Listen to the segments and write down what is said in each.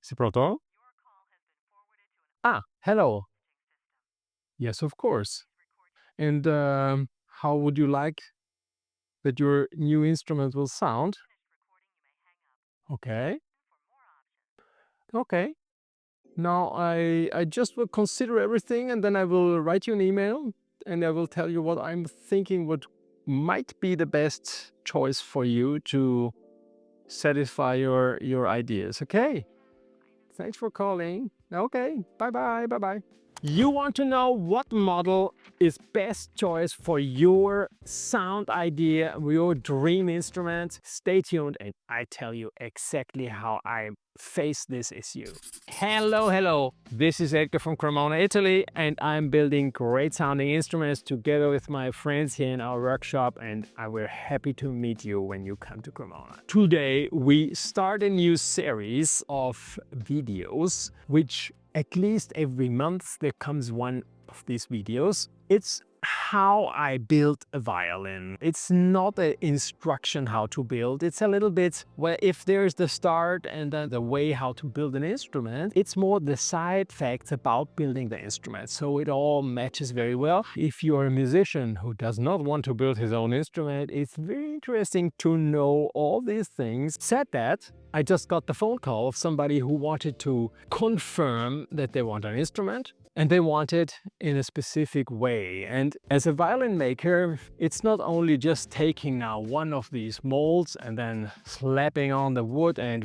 Si pronto? Ah, hello. Yes, of course. And how would you like that your new instrument will sound? Okay. Okay. Now I just will consider everything and then I will write you an email and I will tell you what I'm thinking what might be the best choice for you to satisfy your ideas. Okay. Thanks for calling. Okay. Bye-bye. Bye-bye. You want to know what model is best choice for your sound idea, your dream instrument? Stay tuned and I tell you exactly how I face this issue. Hello. This is Edgar from Cremona, Italy, and I'm building great sounding instruments together with my friends here in our workshop, and we're happy to meet you when you come to Cremona. Today we start a new series of videos which at least every month there comes one of these videos. It's how I build a violin. It's not an instruction how to build. It's a little bit, well, if there's the start and then the way how to build an instrument, it's more the side facts about building the instrument. So it all matches very well. If you're a musician who does not want to build his own instrument, it's very interesting to know all these things. Said that, I just got the phone call of somebody who wanted to confirm that they want an instrument and they want it in a specific way. And as a violin maker, it's not only just taking now one of these molds and then slapping on the wood and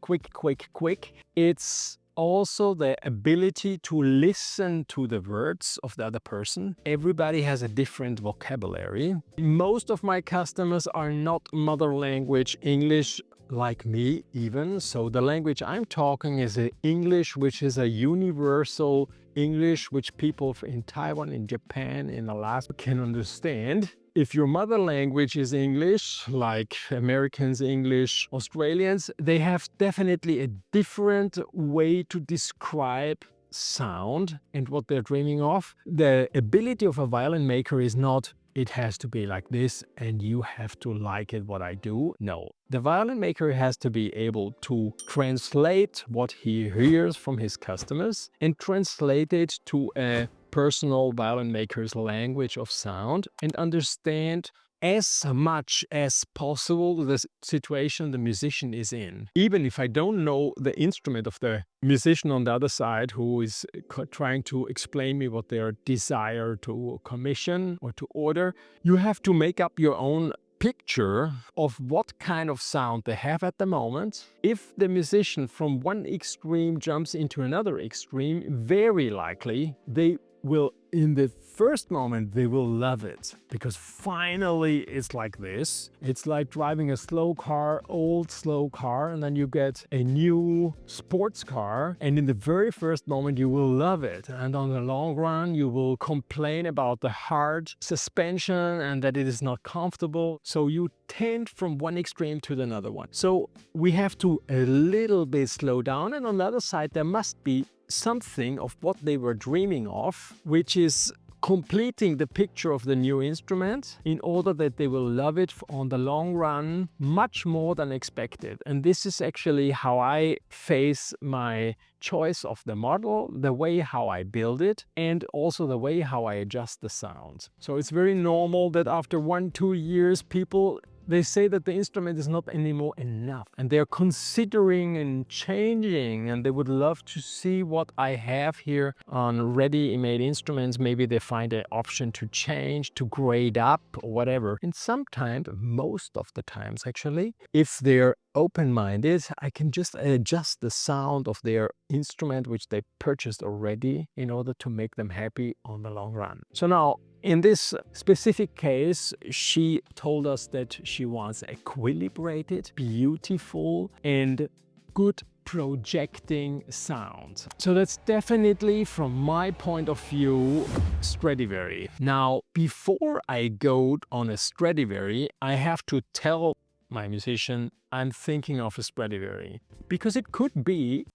quick. It's also the ability to listen to the words of the other person. Everybody has a different vocabulary. Most of my customers are not mother language English like me even. So the language I'm talking is an English which is a universal English which people in Taiwan, in Japan, in Alaska can understand. If your mother language is English, like Americans English, Australians, they have definitely a different way to describe sound and what they're dreaming of. The ability of a violin maker is not it has to be like this and you have to like it what I do. No, the violin maker has to be able to translate what he hears from his customers and translate it to a personal violin maker's language of sound and understand as much as possible the situation the musician is in. Even if I don't know the instrument of the musician on the other side who is trying to explain me what their desire to commission or to order, you have to make up your own picture of what kind of sound they have at the moment. If the musician from one extreme jumps into another extreme, very likely they will, in the first moment, they will love it because finally it's like this. It's like driving a slow car, old slow car, and then you get a new sports car, and in the very first moment you will love it, and on the long run you will complain about the hard suspension and that it is not comfortable. So you tend from one extreme to another one. So we have to a little bit slow down, and on the other side there must be something of what they were dreaming of, which is completing the picture of the new instrument in order that they will love it on the long run much more than expected. And this is actually how I face my choice of the model, the way how I build it, and also the way how I adjust the sound. So it's very normal that after 1-2 years people they say that the instrument is not anymore enough and they're considering and changing and they would love to see what I have here on ready-made instruments. Maybe they find an option to change, to grade up or whatever. And sometimes, most of the times actually, if they're open-minded, I can just adjust the sound of their instrument which they purchased already in order to make them happy on the long run. So now, in this specific case, she told us that she wants equilibrated, beautiful, and good projecting sound. So that's definitely, from my point of view, Stradivari. Now, before I go on a Stradivari, I have to tell my musician I'm thinking of a Stradivari. Because it could be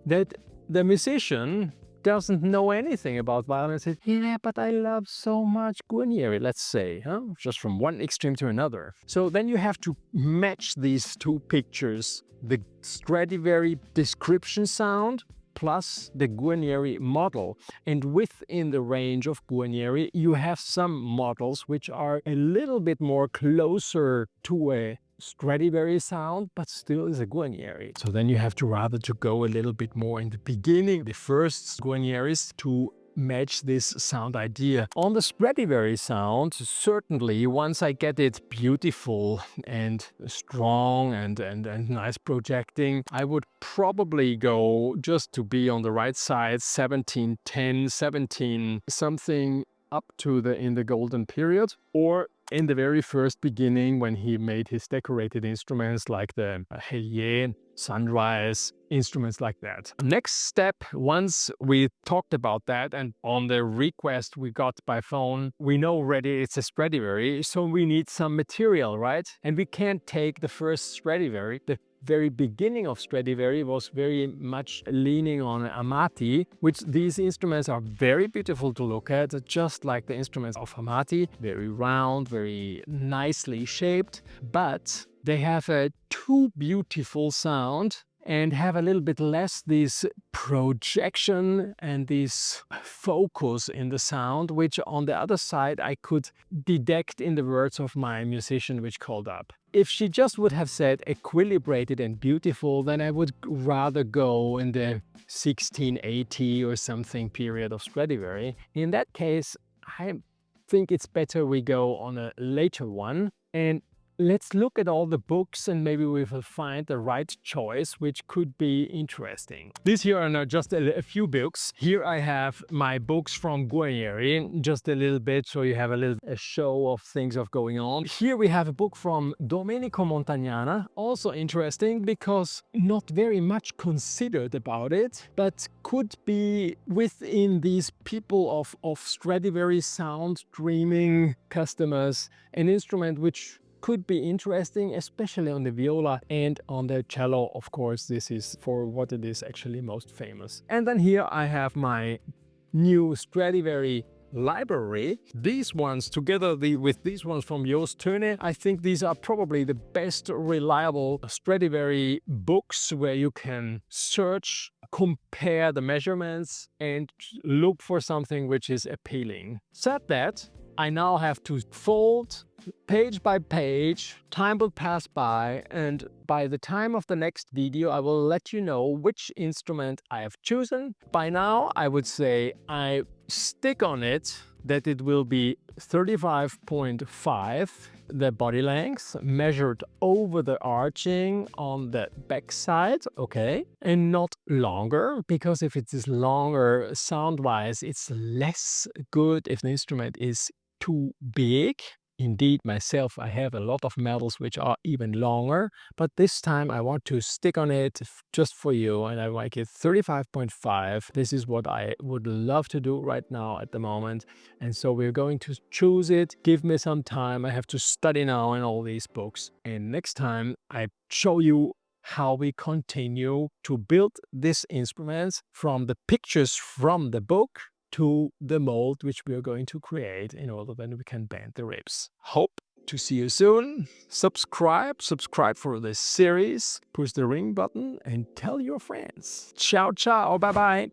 that the musician doesn't know anything about violin says, yeah, but I love so much Guarneri, let's say, just from one extreme to another. So then you have to match these two pictures, the Stradivari description sound plus the Guarneri model. And within the range of Guarneri, you have some models which are a little bit more closer to a Stradivari sound, but still is a Guarneri. So then you have to rather to go a little bit more in the beginning, the first Guarneris, to match this sound idea. On the Stradivari sound, certainly once I get it beautiful and strong and nice projecting, I would probably go, just to be on the right side, 1710, 17 something up to in the golden period, or in the very first beginning when he made his decorated instruments like the Hellier, Sunrise, instruments like that. Next step, once we talked about that and on the request we got by phone, we know already it's a Stradivari, so we need some material, right? And we can't take the first Stradivari. The very beginning of Stradivari was very much leaning on Amati, which these instruments are very beautiful to look at, just like the instruments of Amati, very round, very nicely shaped, but they have a too beautiful sound and have a little bit less this projection and this focus in the sound, which on the other side I could detect in the words of my musician which called up. If she just would have said equilibrated and beautiful, then I would rather go in the 1680 or something period of Stradivari. In that case, I think it's better we go on a later one. And let's look at all the books and maybe we will find the right choice, which could be interesting. These here are now just a few books. Here I have my books from Guarneri, just a little bit, so you have a show of things of going on. Here we have a book from Domenico Montagnana, also interesting because not very much considered about it, but could be within these people of Stradivari sound dreaming customers, an instrument which could be interesting, especially on the viola and on the cello. Of course, this is for what it is actually most famous. And then here I have my new Stradivari library. These ones, together with these ones from Jost Thöne, I think these are probably the best reliable Stradivari books where you can search, compare the measurements and look for something which is appealing. Said that, I now have to fold page by page, time will pass by, and by the time of the next video I will let you know which instrument I have chosen. By now I would say I stick on it that it will be 35.5 the body length measured over the arching on the back side, okay, and not longer, because if it is longer sound wise it's less good if the instrument is too big. Indeed, myself, I have a lot of medals which are even longer, but this time I want to stick on it just for you, and I like it 35.5. This is what I would love to do right now at the moment, and so we're going to choose it. Give me some time. I have to study now in all these books, and next time I show you how we continue to build these instruments from the pictures from the book to the mold which we are going to create in order that we can bend the ribs. Hope to see you soon. Subscribe for this series, push the ring button and tell your friends. Ciao, ciao, bye bye.